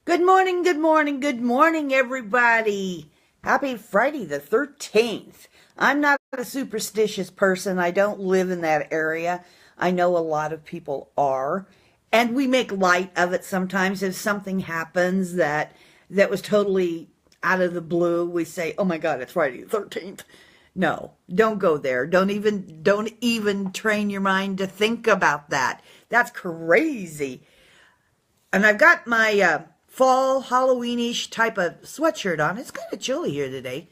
Good morning, good morning, good morning, everybody. Happy Friday the 13th. I'm not a superstitious person. I don't live in that area. I know a lot of people are. And we make light of it sometimes if something happens that was totally out of the blue. We say, "Oh my God, it's Friday the 13th." No, don't go there. Don't even train your mind to think about that. That's crazy. And I've got my fall Halloweenish type of sweatshirt on. It's kind of chilly here today,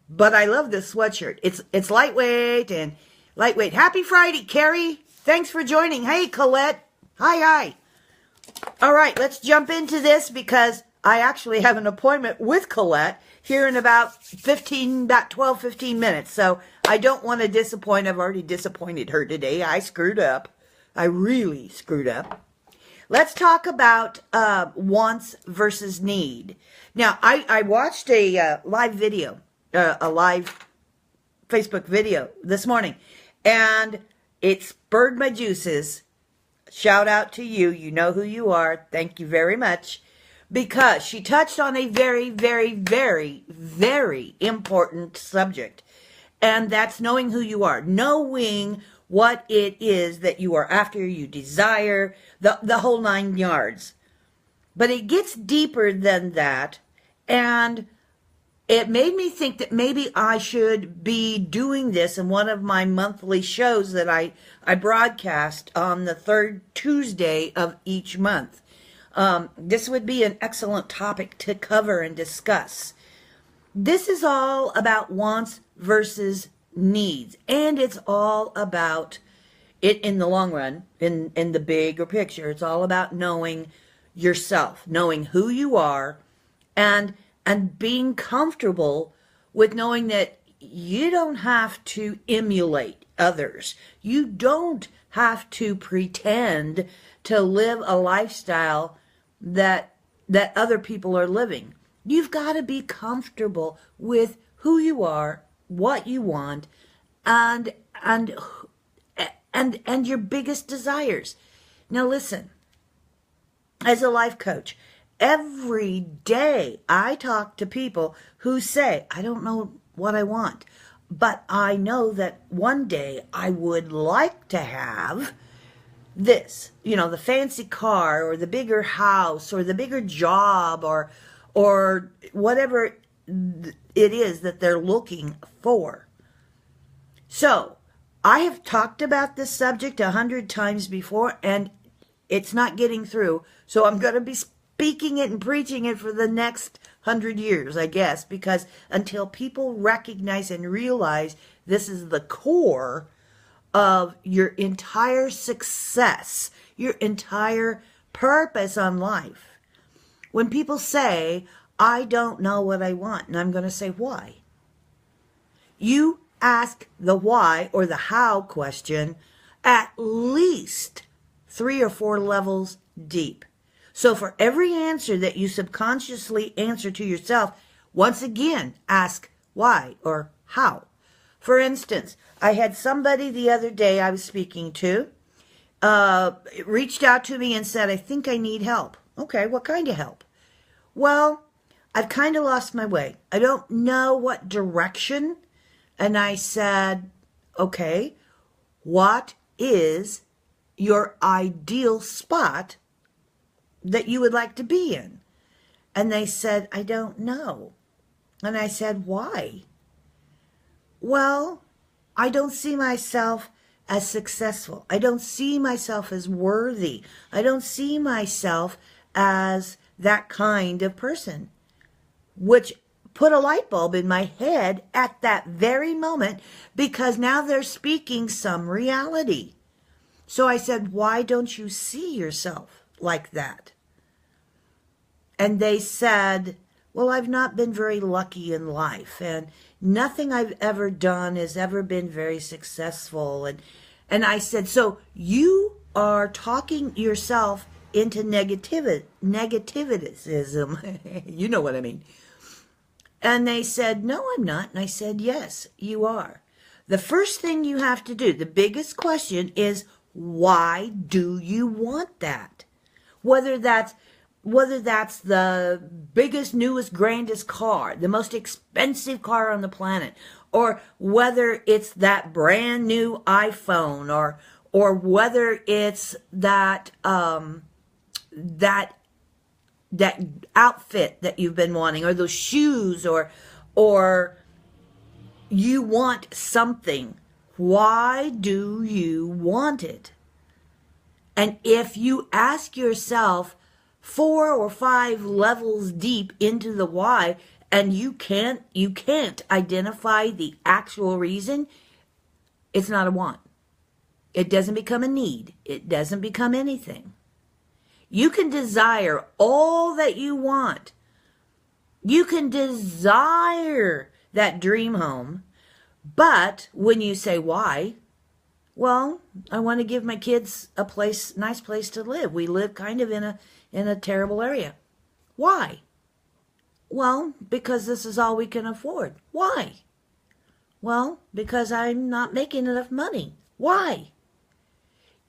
but I love this sweatshirt. It's lightweight and lightweight. Happy Friday, Carrie. Thanks for joining. Hey, Colette. Hi. All right, let's jump into this because I actually have an appointment with Colette here in about 12, 15 minutes. So I don't want to disappoint. I've already disappointed her today. I screwed up. I really screwed up. Let's talk about wants versus need. Now, I watched a live video, a live Facebook video this morning, and it spurred my juices. Shout out to you. You know who you are. Thank you very much. Because she touched on a very, very, very, very important subject. And that's knowing who you are. Knowing what it is that you are after, you desire, the whole 9 yards. But it gets deeper than that, and it made me think that maybe I should be doing this in one of my monthly shows that I broadcast on the third Tuesday of each month. This would be an excellent topic to cover and discuss. This is all about wants versus needs, and it's all about it in the long run, in the bigger picture. It's all about knowing yourself, knowing who you are, and being comfortable with knowing that you don't have to emulate others. You don't have to pretend to live a lifestyle that other people are living. You've got to be comfortable with who you are, what you want, and your biggest desires. Now listen, as a life coach, every day I talk to people who say, "I don't know what I want, but I know that one day I would like to have this, the fancy car or the bigger house or the bigger job or whatever it is that they're looking for." So I have talked about this subject 100 times before, and it's not getting through. So I'm going to be speaking it and preaching it for the next 100 years, I guess, because until people recognize and realize this is the core of your entire success, your entire purpose on life. When people say, "I don't know what I want," and I'm going to say, why? You ask the why or the how question at least 3 or 4 levels deep. So for every answer that you subconsciously answer to yourself, once again, ask why or how. For instance, I had somebody the other day I was speaking to, reached out to me and said, "I think I need help." Okay, what kind of help? "Well, I've kind of lost my way. I don't know what direction." And I said, "Okay, what is your ideal spot that you would like to be in?" And they said, "I don't know." And I said, "Why?" "Well, I don't see myself as successful. I don't see myself as worthy. I don't see myself as that kind of person," which put a light bulb in my head at that very moment, because now they're speaking some reality. So I said, "Why don't you see yourself like that?" And they said, "Well, I've not been very lucky in life, and nothing I've ever done has ever been very successful." And I said, "So you are talking yourself into negativism." You know what I mean. And they said, "No, I'm not." And I said, "Yes, you are. The first thing you have to do, the biggest question is, why do you want that? Whether that's whether that's the biggest, newest, grandest car, the most expensive car on the planet, or whether it's that brand new iPhone, or whether it's that that outfit that you've been wanting, or those shoes, or you want something. Why do you want it? And if you ask yourself 4 or 5 levels deep into the why, and you can't identify the actual reason, it's not a want. It doesn't become a need. It doesn't become anything. You can desire all that you want. You can desire that dream home, but when you say why, well, I want to give my kids a nice place to live. We live kind of in a terrible area. Why? Well, because this is all we can afford. Why? Well, because I'm not making enough money. Why?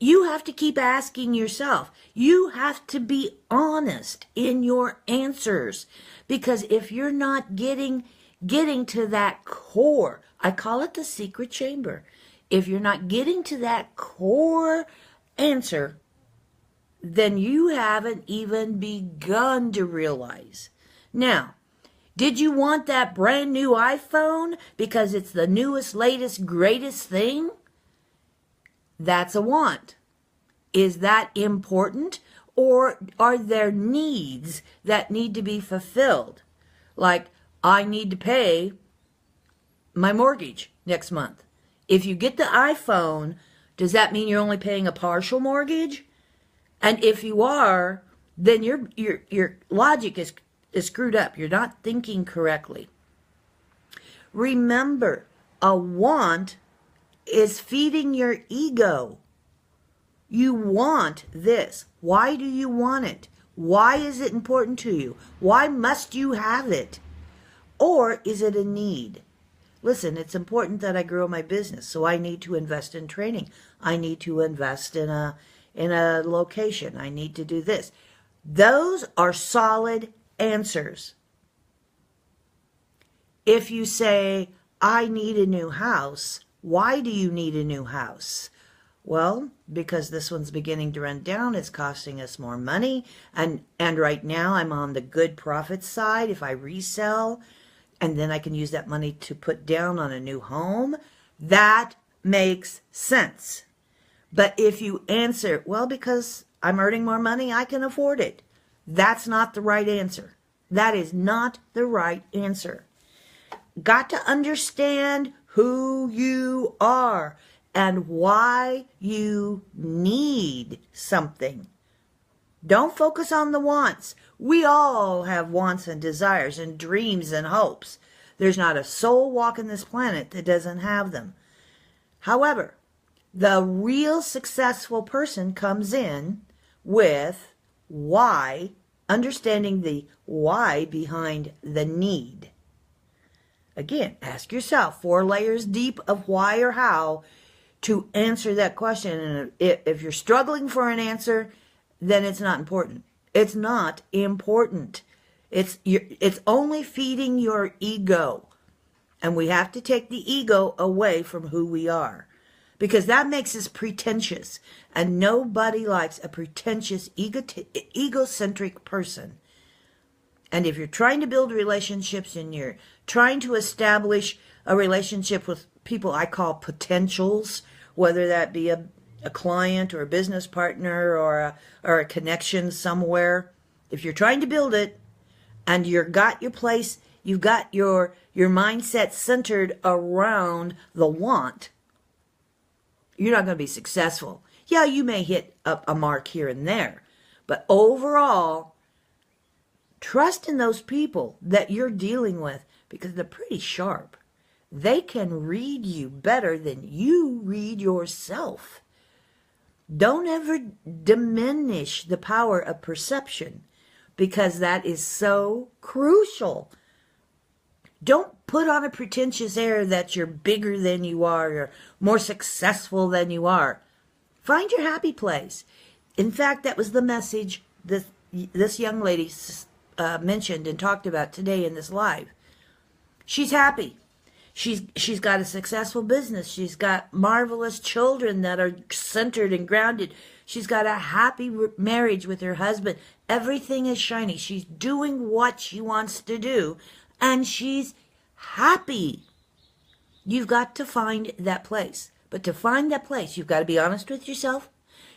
You have to keep asking yourself. You have to be honest in your answers. Because if you're not getting to that core, I call it the secret chamber. If you're not getting to that core answer, then you haven't even begun to realize. Now, did you want that brand new iPhone because it's the newest, latest, greatest thing? That's a want. Is that important? Or are there needs that need to be fulfilled? Like, I need to pay my mortgage next month. If you get the iPhone, does that mean you're only paying a partial mortgage? And if you are, then your logic is screwed up. You're not thinking correctly. Remember, a want is feeding your ego. You want this. Why do you want it? Why is it important to you? Why must you have it? Or is it a need? Listen, it's important that I grow my business, so I need to invest in training. I need to invest in a location. I need to do this. Those are solid answers. If you say, I need a new house, why do you need a new house? Well, because this one's beginning to run down. It's costing us more money. And right now I'm on the good profit side. If I resell, and then I can use that money to put down on a new home, that makes sense. But if you answer, well, because I'm earning more money, I can afford it. That's not the right answer. That is not the right answer. Got to understand who you are and why you need something. Don't focus on the wants. We all have wants and desires and dreams and hopes. There's not a soul walking this planet that doesn't have them. However, the real successful person comes in with why, understanding the why behind the need. Again, ask yourself 4 layers deep of why or how to answer that question. And if you're struggling for an answer, then it's not important. It's not important. It's only feeding your ego. And we have to take the ego away from who we are, because that makes us pretentious. And nobody likes a pretentious, egocentric person. And if you're trying to build relationships and you're trying to establish a relationship with people I call potentials, whether that be a client or a business partner or a connection somewhere, if you're trying to build it and you've got your place, you've got your mindset centered around the want, you're not going to be successful. Yeah, you may hit a mark here and there, but overall, trust in those people that you're dealing with, because they're pretty sharp. They can read you better than you read yourself. Don't ever diminish the power of perception, because that is so crucial. Don't put on a pretentious air that you're bigger than you are or more successful than you are. Find your happy place. In fact, that was the message this young lady mentioned and talked about today in this live. She's happy. She's got a successful business. She's got marvelous children that are centered and grounded. She's got a happy marriage with her husband. Everything is shiny. She's doing what she wants to do, and she's happy. You've got to find that place. But to find that place, you've got to be honest with yourself.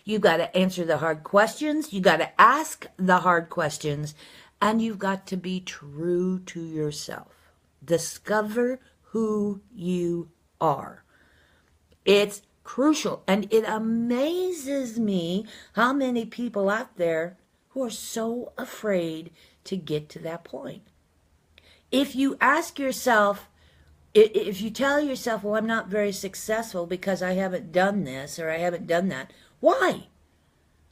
You've got to answer the hard questions. You've got to ask the hard questions. And you've got to be true to yourself. Discover who you are. It's crucial. And it amazes me how many people out there who are so afraid to get to that point. If you ask yourself, if you tell yourself, well, I'm not very successful because I haven't done this or I haven't done that, why?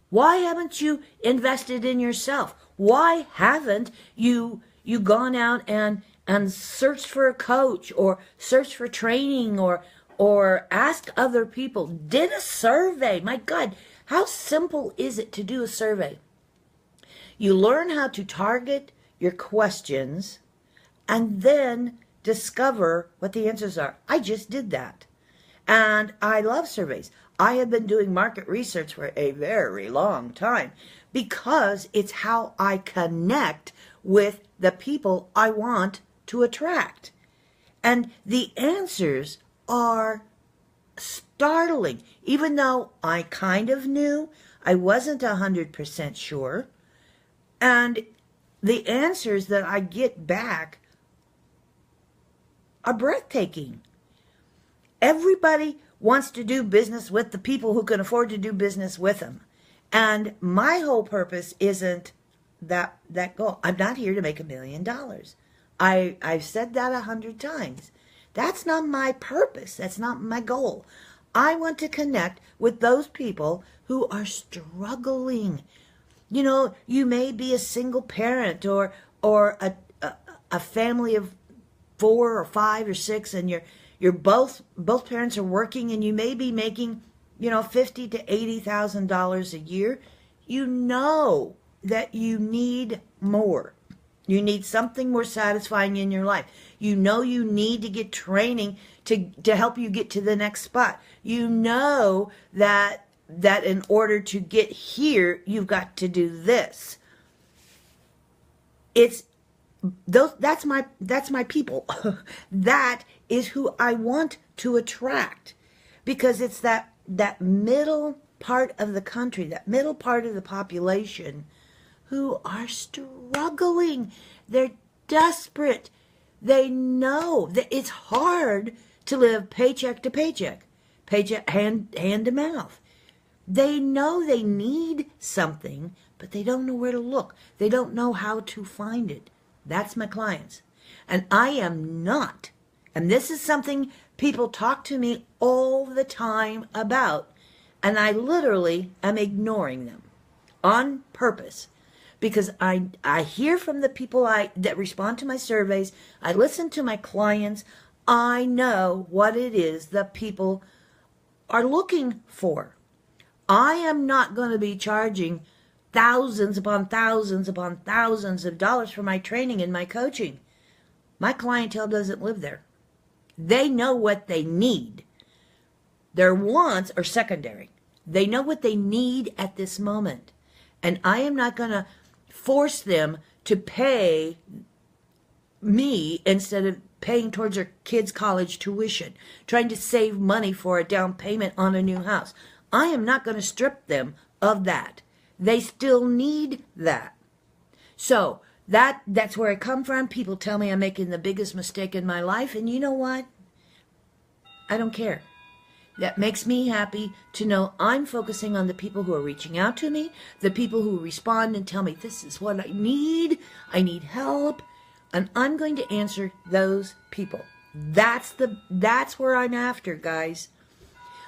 Why haven't you invested in yourself? Why haven't you gone out and searched for a coach or searched for training or asked other people, did a survey? My God, how simple is it to do a survey? You learn how to target your questions and then discover what the answers are. I just did that. And I love surveys. I have been doing market research for a very long time because it's how I connect with the people I want to attract. And the answers are startling. Even though I kind of knew, I wasn't 100% sure. And the answers that I get back are breathtaking. Everybody wants to do business with the people who can afford to do business with them. And my whole purpose isn't that goal. I'm not here to make $1 million. I've said that 100 times. That's not my purpose. That's not my goal. I want to connect with those people who are struggling. You know, you may be a single parent or a family of 4 or 5 or 6, and you're both parents are working, and you may be making, $50,000 to $80,000 a year. You know that you need more. You need something more satisfying in your life. You know you need to get training to help you get to the next spot. You know that in order to get here, you've got to do this. That's my people. That is who I want to attract, because it's that middle part of the country, that middle part of the population who are struggling. They're desperate. They know that it's hard to live paycheck to paycheck, hand to mouth. They know they need something, but they don't know where to look. They don't know how to find it. That's my clients. And I am not, and this is something people talk to me all the time about, and I literally am ignoring them on purpose, because I hear from the people that respond to my surveys. I listen to my clients. I know what it is that people are looking for. I am not going to be charging thousands upon thousands upon thousands of dollars for my training and my coaching. My clientele doesn't live there. They know what they need. Their wants are secondary. They know what they need at this moment. And I am not going to force them to pay me instead of paying towards their kids' college tuition, trying to save money for a down payment on a new house. I am not going to strip them of that. They still need that. So that's where I come from. People tell me I'm making the biggest mistake in my life, and you know what? I don't care. That makes me happy to know I'm focusing on the people who are reaching out to me, the people who respond and tell me, this is what I need help, and I'm going to answer those people. That's where I'm after, guys.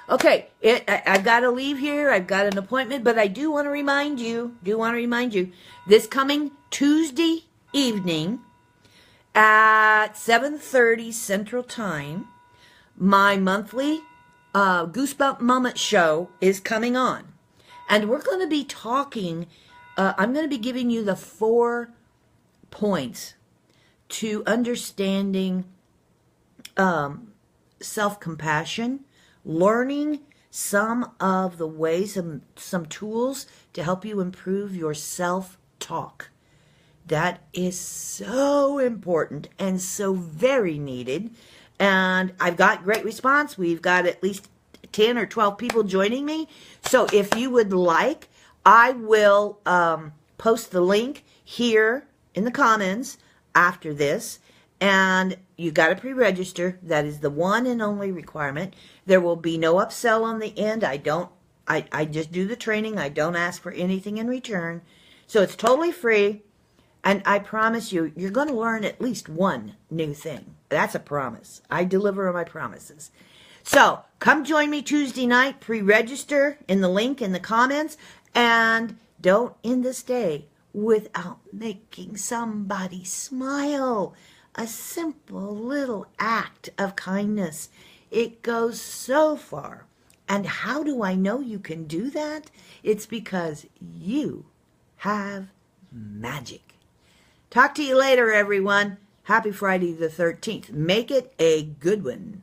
Okay, I've got to leave here. I've got an appointment, but I do want to remind you, this coming Tuesday evening at 7:30 Central Time, my monthly Goosebump Moment show is coming on. And we're going to be talking I'm going to be giving you the 4 points to understanding self-compassion, learning some of the ways and some tools to help you improve your self-talk. That is so important and so very needed. And I've got great response. We've got at least 10 or 12 people joining me. So if you would like, I will post the link here in the comments after this. And you got to pre-register. That is the one and only requirement. There will be no upsell on the end. I just do the training. I don't ask for anything in return. So it's totally free. And I promise you, you're going to learn at least one new thing. That's a promise. I deliver on my promises. So come join me Tuesday night. Pre-register in the link in the comments. And don't end this day without making somebody smile. A simple little act of kindness. It goes so far. And how do I know you can do that? It's because you have magic. Talk to you later, everyone. Happy Friday the 13th. Make it a good one.